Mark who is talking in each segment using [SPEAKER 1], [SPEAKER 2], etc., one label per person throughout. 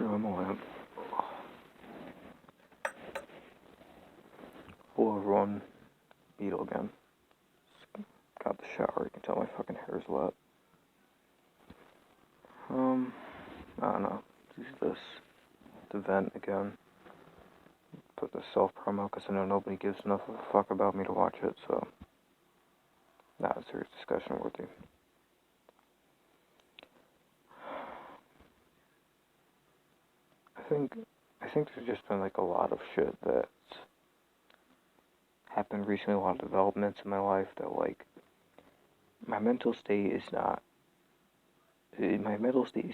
[SPEAKER 1] I'm on full of run beetle again. Got the shower, you can tell my fucking hair's wet. I don't know. Use this to vent again. Put the self promo because I know nobody gives enough of a fuck about me to watch it, so not a serious discussion worthy. I think there's just been like a lot of shit that's happened recently, a lot of developments in my life that like my mental state is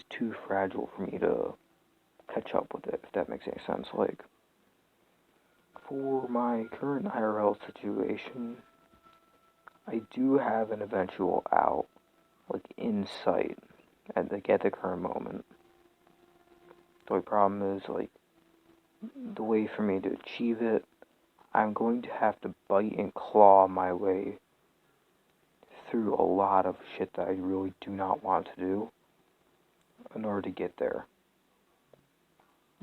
[SPEAKER 1] too fragile for me to catch up with it, if that makes any sense. Like, for my current IRL situation, I do have an eventual out, like, in sight at the current moment. The only problem is, like, the way for me to achieve it, I'm going to have to bite and claw my way through a lot of shit that I really do not want to do in order to get there.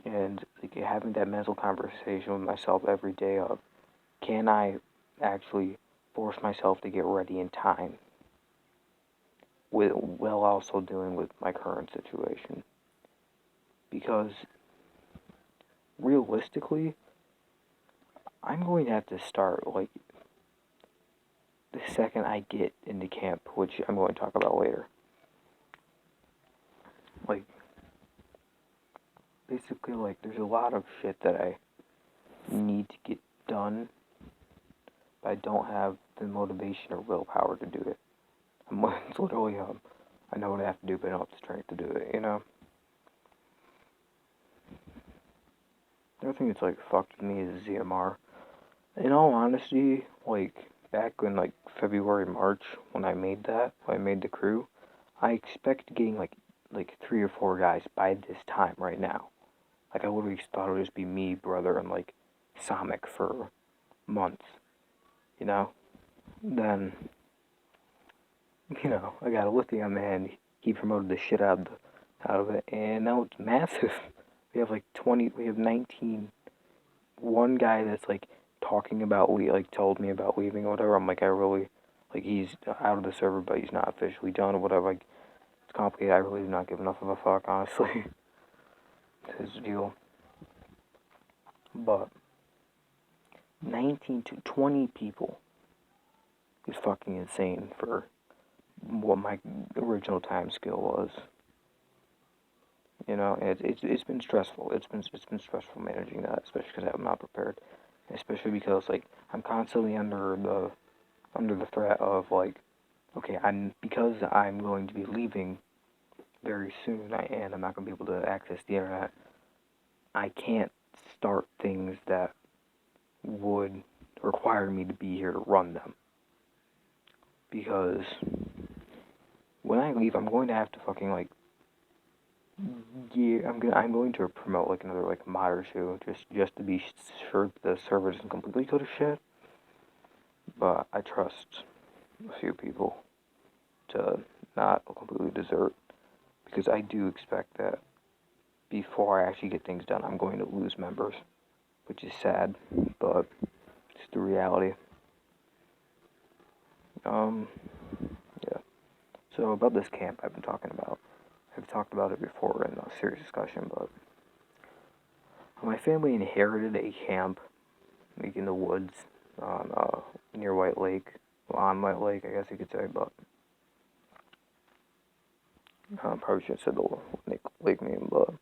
[SPEAKER 1] And like having that mental conversation with myself every day of, can I actually force myself to get ready in time, while also dealing with my current situation? Because realistically, I'm going to have to start like the second I get into camp, which I'm going to talk about later. Like, basically, like, there's a lot of shit that I need to get done, but I don't have the motivation or willpower to do it. It's literally, I know what I have to do, but I don't have the strength to do it, you know? The other thing that's, like, fucked with me is ZMR. In all honesty, like, back in, like, February, March, when I made the crew, I expect getting, like 3 or 4 guys by this time right now. Like, I literally thought it would just be me, brother, and, like, Sonic for months, you know? Then, you know, I got a lithium man, he promoted the shit out of it, and now it's massive. We have, like, 19. One guy that's, like, talking about, told me about leaving or whatever. I'm like, he's out of the server, but he's not officially done or whatever. Like, it's complicated. I really do not give enough of a fuck, honestly. His deal. But 19 to 20 people is fucking insane for what my original time skill was. You know, and it's been stressful. It's been stressful managing that, especially because I'm not prepared. Especially because like I'm constantly under the threat of like, okay, because I'm going to be leaving very soon, and I'm not going to be able to access the internet. I can't start things that would require me to be here to run them. Because when I leave, I'm going to have to fucking like, yeah, I'm going to promote like another like mod or two just to be sure the server doesn't completely go to shit. But I trust a few people to not completely desert, because I do expect that before I actually get things done, I'm going to lose members, which is sad, but it's the reality. Yeah. So about this camp I've talked about it before in a serious discussion, but my family inherited a camp, like in the woods, on near White Lake, on White Lake, I guess you could say, but probably should have said the lake name, but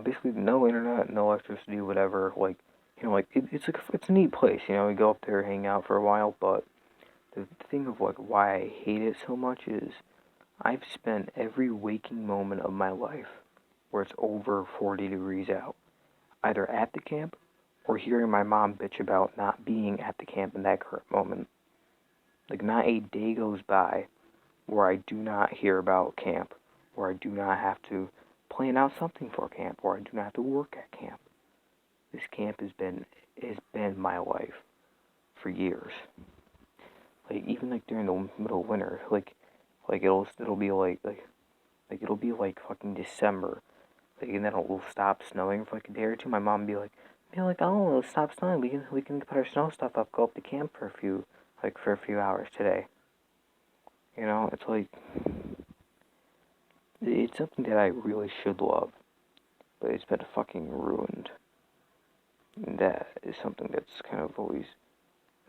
[SPEAKER 1] basically no internet, no electricity, whatever. Like, you know, like it's a neat place. You know, we go up there, hang out for a while, but the thing of like why I hate it so much is I've spent every waking moment of my life where it's over 40 degrees out, either at the camp or hearing my mom bitch about not being at the camp in that current moment. Like, not a day goes by where I do not hear about camp, where I do not have to plan out something for camp, or I do not have to work at camp. This camp has been my life for years. Like, even like during the middle of winter, like it'll be like it'll be like fucking December. like, and then it'll stop snowing for like a day or two. My mom be like, oh, it'll stop snowing. We can put our snow stuff up, go up to camp for a few hours today. You know, it's like it's something that I really should love, but it's been fucking ruined. And that is something that's kind of always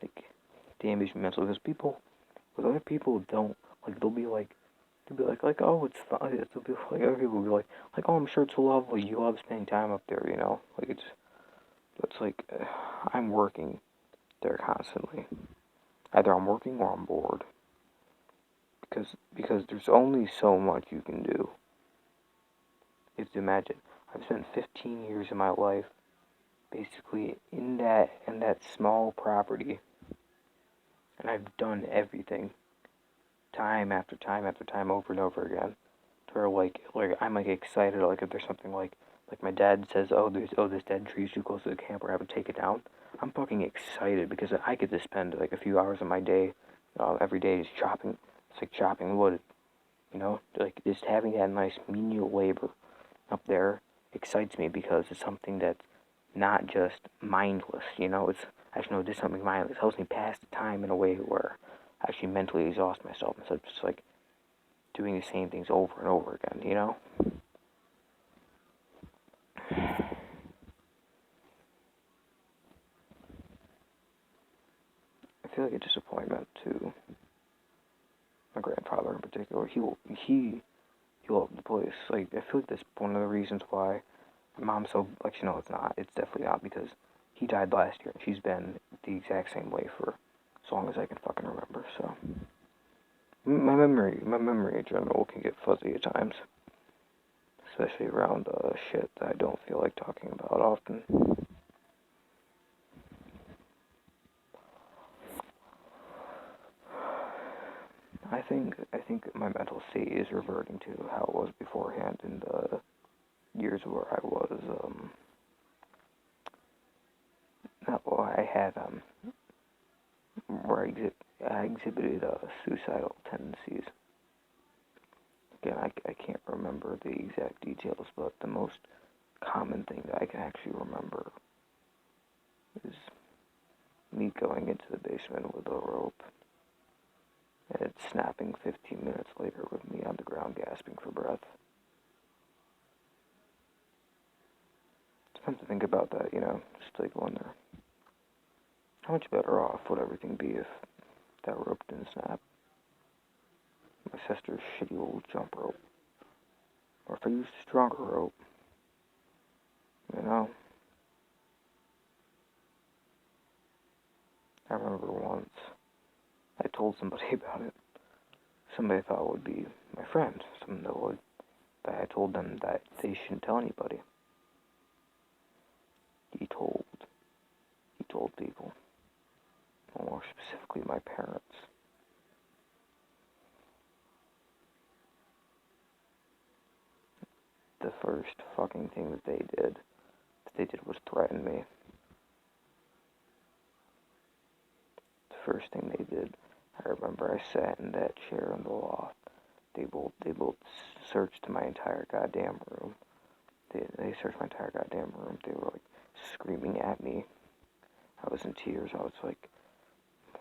[SPEAKER 1] like damaged me mentally because with other people don't like they'll be like oh it's fun. They'll be like other people will be like oh I'm sure it's lovely. You love spending time up there, you know. Like it's like I'm working there constantly. Either I'm working or I'm bored because there's only so much you can do. You have to imagine. I've spent 15 years of my life basically in that small property, and I've done everything time after time after time over and over again. To where like I'm like excited like if there's something like my dad says this dead tree's too close to the camp or have to take it down. I'm fucking excited because I get to spend like a few hours of my day every day just chopping. It's like chopping wood, you know, like just having that nice menial labor up there excites me because it's something that's not just mindless, you know, it's actually no, just something mindless. It helps me pass the time in a way where I actually mentally exhaust myself instead of just like doing the same things over and over again, you know? I feel like a disappointment to my grandfather in particular. He loved the place. Like I feel like that's one of the reasons why my mom's so like you know it's not. It's definitely not because he died last year and she's been the exact same way for as long as I can fucking remember. So my memory in general can get fuzzy at times, especially around shit that I don't feel like talking about often. I think my mental state is reverting to how it was beforehand in the years where I was not well I had where I exhibited suicidal tendencies. Again, I can't remember the exact details, but the most common thing that I can actually remember is me going into the basement with a rope and it snapping 15 minutes later with me on the ground gasping for breath. It's fun to think about that, you know, just like wonder how much better off would everything be if that rope didn't snap? My sister's shitty old jump rope. Or if I used a stronger rope, you know? I remember once I told somebody about it. Somebody thought it would be my friend. Someone that I told them that they shouldn't tell anybody. He told people, more specifically my parents. The first fucking thing that they did was threaten me. The first thing they did, I remember I sat in that chair in the loft. They both searched my entire goddamn room. They searched my entire goddamn room. They were like screaming at me. I was in tears. I was like,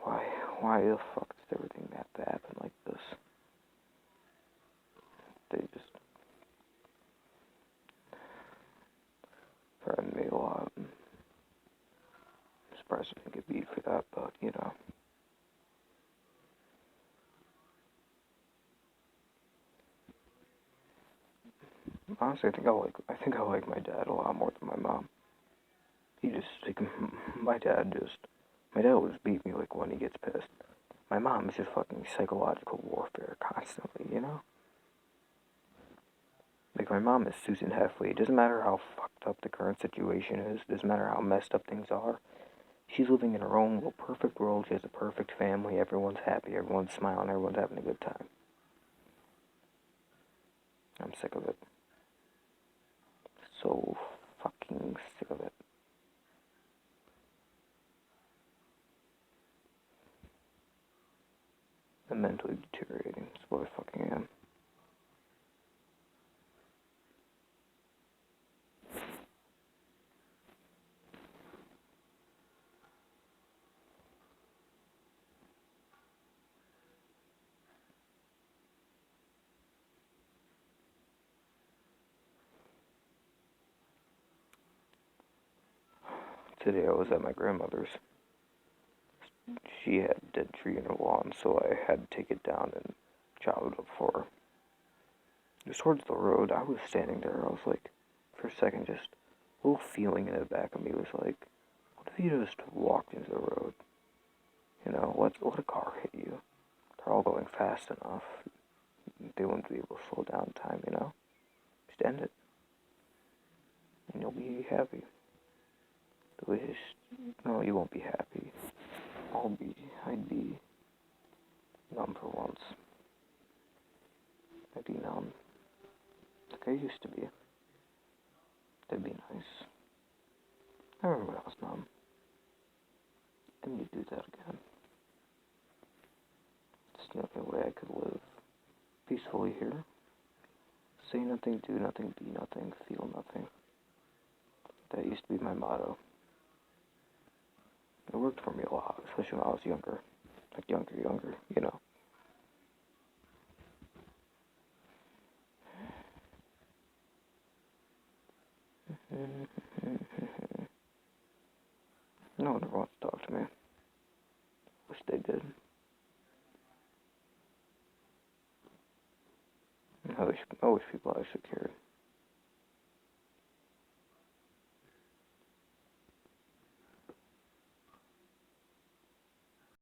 [SPEAKER 1] why the fuck does everything have to happen like this? They just threatened me a lot. I'm surprised I didn't get beat for that, but you know. Honestly, I think I like my dad a lot more than my mom. He just like my dad will just beat me like when he gets pissed. My mom is just fucking psychological warfare constantly, you know? Like, my mom is Susan Heffley. It doesn't matter how fucked up the current situation is, it doesn't matter how messed up things are. She's living in her own little perfect world. She has a perfect family. Everyone's happy. Everyone's smiling. Everyone's having a good time. I'm sick of it. So fucking sick of it. I'm mentally deteriorating. That's what I fucking am. today I was at my grandmother's. She had a dead tree in her lawn, so I had to take it down and chop it up for her. Just towards the road, I was standing there. I was like, for a second, just a little feeling in the back of me was like, what if you just walked into the road? You know, let a car hit you. They're all going fast enough. They wouldn't be able to slow down time, you know? Just end it. And you'll be happy. No, you won't be happy. I'd be numb for once. I'd be numb. Like I used to be. That'd be nice. I remember when I was numb. I need to do that again. It's the only way I could live peacefully here. Say nothing, do nothing, be nothing, feel nothing. That used to be my motto. It worked for me a lot, especially when I was younger. Like younger, you know. No one ever wants to talk to me. Wish they did. I wish people actually cared.